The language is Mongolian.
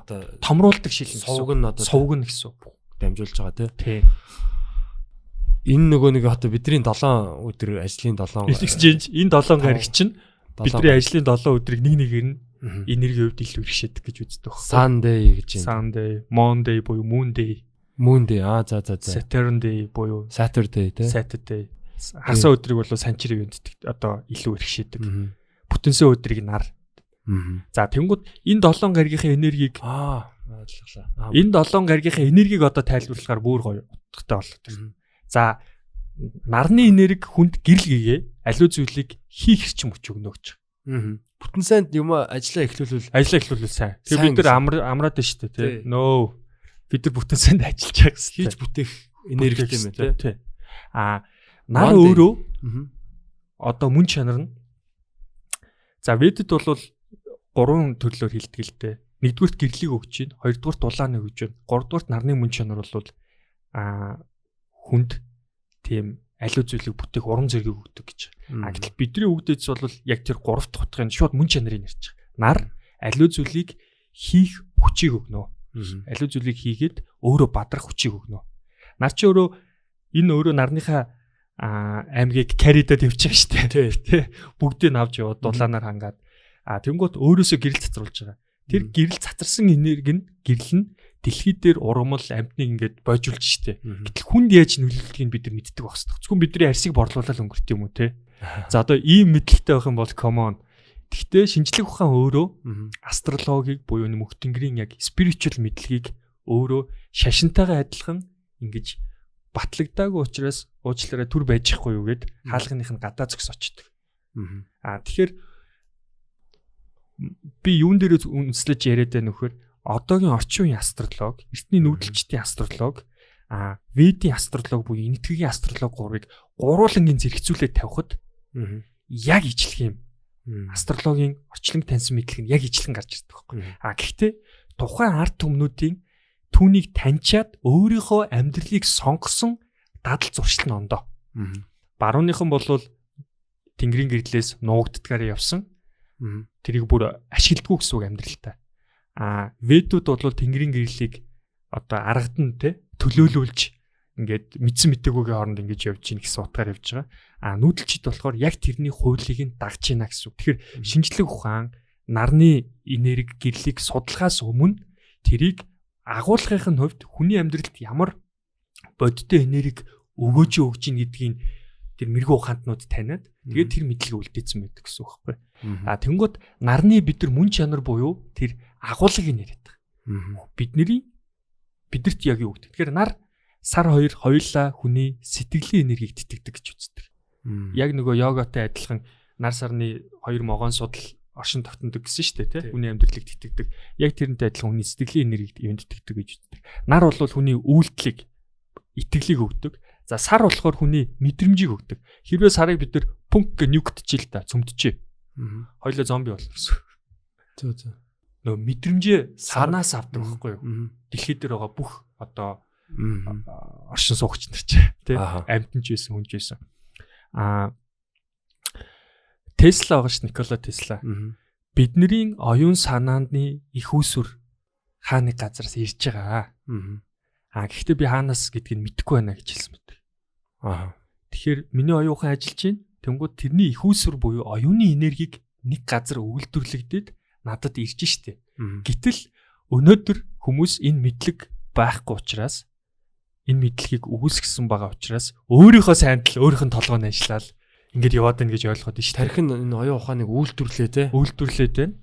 одоо томруулдаг шил сувг нь одоо сувг гэсэн дамжуулж байгаа тий. Энэ нөгөө нэг одоо бидний 7 өдөр ажлын 7 exchange энэ 7 гариг чинь бидний ажлын 7 өдрийг нэг-нэгээр нь энерги хувьд илүү хэрэгшээдэг гэж үздэг байна. Sunday гэж юм. Sunday, Monday буюу Moon Day. За. Saturday буюу Saturday тий. Saturday. Хасаа өдрийг бол санчир ивент одоо илүү хэрэгшээдэг. Бүтэнсэн өдрийг нар. За тэнгууд энэ 7 гаригийнхаа энергийг ойлголоо. Энэ 7 гаригийнхаа энергийг одоо тайлбарлахаар бүр гоё утгатай болоод. За нарны энерги хүнд гэрэл гээе аливаа зүйлийг хийх ч мөч өгнө гэж. Бүтэн сайнд юм ажиллаа эхлүүлвэл сайн. Тэгээ бид нар амраад байна шүү дээ тий. Нөө. Бид нар бүтэн сайнд ажиллаж байгаа гэсэн. Хийж бүтээх энергитэй юм байна тий. Нар өөрөө одоо мөн чанар нь за ведэд бол 3 төрлөөр хилдэг л дээ. Нэгдүгürt гэрлийг өгч чинь, хоёрдугürt дулааныг өгч байна. Гуравдугürt нарны мөн чанар бол хүнд тийм аливаа зүйлийг бүтээх урам зориг өгдөг гэж. Гэтэл бидний өгдөөс бол яг тэр 3 дахь утгын шууд мөн чанарыг ярьж байгаа. Нар аливаа зүйлийг хийх хүчийг өгнө. Аливаа зүйлийг хийгээд өөрөө бадрах хүчийг өгнө. Нар чи өөрөө нарныхаа аймгийг каридад явчих штэ тий. Бүгдийг авч яваад дулаанаар хангаад тэнгуут өөрөөсөө гэрэл цацруулж байгаа. Тэр гэрэл цацарсан энерги нь гэрэл нь дэлхий дээр ургамал амьтныг ингээд бойжуулж штэ. Гэтэл хүнд яаж нөлөөлөхийг бид нар мэддэг байх хэрэгтэй. Зөвхөн бидний арсыг борлуулаад өнгөрт юм уу те. За одоо ийм мэдлэгтэй байх юм бол common. Гэхдээ шинжлэх ухаан өөрөө астрологиг буюу мөнх тэнгэрийн яг spiritual мэдлэгийг өөрөө шашинтайгаа адилхан ингэж батлагдаагүй учраас уучлаарай түр байж ихгүй юу гэд хаалганых нь гадаа зөкс очдөг. Тэгэхээр би юун дээр үнслэж яриад байна вөхөр одоогийн орчин үеийн астролог, эртний нүүдэлчдийн астролог, ведийн астролог буюу энэтхэгийн астролог гурыг гуруулангийн зэрэгцүүлээд тавихад яг ижлэх юм. Астрологийн орчлон таньсан мэдлэг нь яг ижлэн гарч ирдэг байхгүй. Гэхдээ тухайн ард түмнүүдийн түүнийг таньчаад өөрийнхөө амьдралыг сонгосон дадал зуршил нь ондоо. Барууныхан бол тэнгэрийн гэрлээс нуугддгаараа явсан. Тэрийг бүр ашигладгүй гэсэн үг амьдралтай. Ведүүд бол тэнгэрийн гэрлийг одоо аргад нь төлөөлүүлж ингээд мэдсэн мэтэгүүгийн хооронд ингэж явж гин гэсэн утгаар явж байгаа. Нүүдэлчид болохоор яг тэрний хуулийг нь дагж гинэ гэсэн үг. Тэгэхээр шинжлэх ухаан нарны энерги гэрлийг судлахаас өмнө тэрийг агуулгын хувьд хүний амьдралд ямар бодиттой энерги өгөөж гин гэдгийг тэр мэрэгүү ухаантнууд таниад тэгээд тэр мэдлэг үлдээсэн байдаг гэсэн үг байхгүй. Тэнгууд нарны бид нар мөн чанар буюу тэр агуулгыг яриад байгаа. Биднэрт яг юу гэдэг. Тэгэхээр нар сар хоёулаа хүний сэтгэлийн энергийг тэтгдэг гэж үздэг. Яг нөгөө йогатай адилхан нар сарны 2 могоон судал оршин тогтнодог гэсэн шүү дээ тий. Хүний амьдралыг тэтгдэг. Яг тэрнтэй адилхан хүний сэтгэлийн энергийг юунд тэтгдэг гэж үздэг. Нар бол хүний үйлдэлийг итгэлийг өгдөг. За сар болохоор хүний мэдрэмжийг өгдөг. Хэрвээ сарыг бид нар пүнк гэж нюктчихил та цөмдөчээ. Хоёлоо зомби болно гэсэн. Зөө. Нөгөө мэдрэмжээ сарнаас авдаг байхгүй юу? Дэлхий дээр байгаа бүх одоо оршин суугч нар ч тий амьтанч байсан хүнч байсан. Тесла байгаа ш Никола Тесла. Бидний оюун санааны их усүр хааны газараас ирж байгаа. Гэхдээ би хаанаас гэдгийг мэдэхгүй байна гэж хэлсэн мэт. Тэгэхээр миний оюухан ажиллаж байна. Тэнгууд тэрний их усүр буюу оюуны энергийг нэг газар үйлдвэрлэгдээд надад ирж штэ. Гэтэл өнөөдөр хүмүүс энэ мэдлэг байхгүй учраас энэ мэдлэгийг өгүүлсэн байгаа учраас өөрийнхөө сайнд л өөрийнх нь толгойн ажиллаад ингээд яваад байна гэж ойлгоод байна шүү. Тархин энэ оюун ухааныг үйлдвэрлээд байна.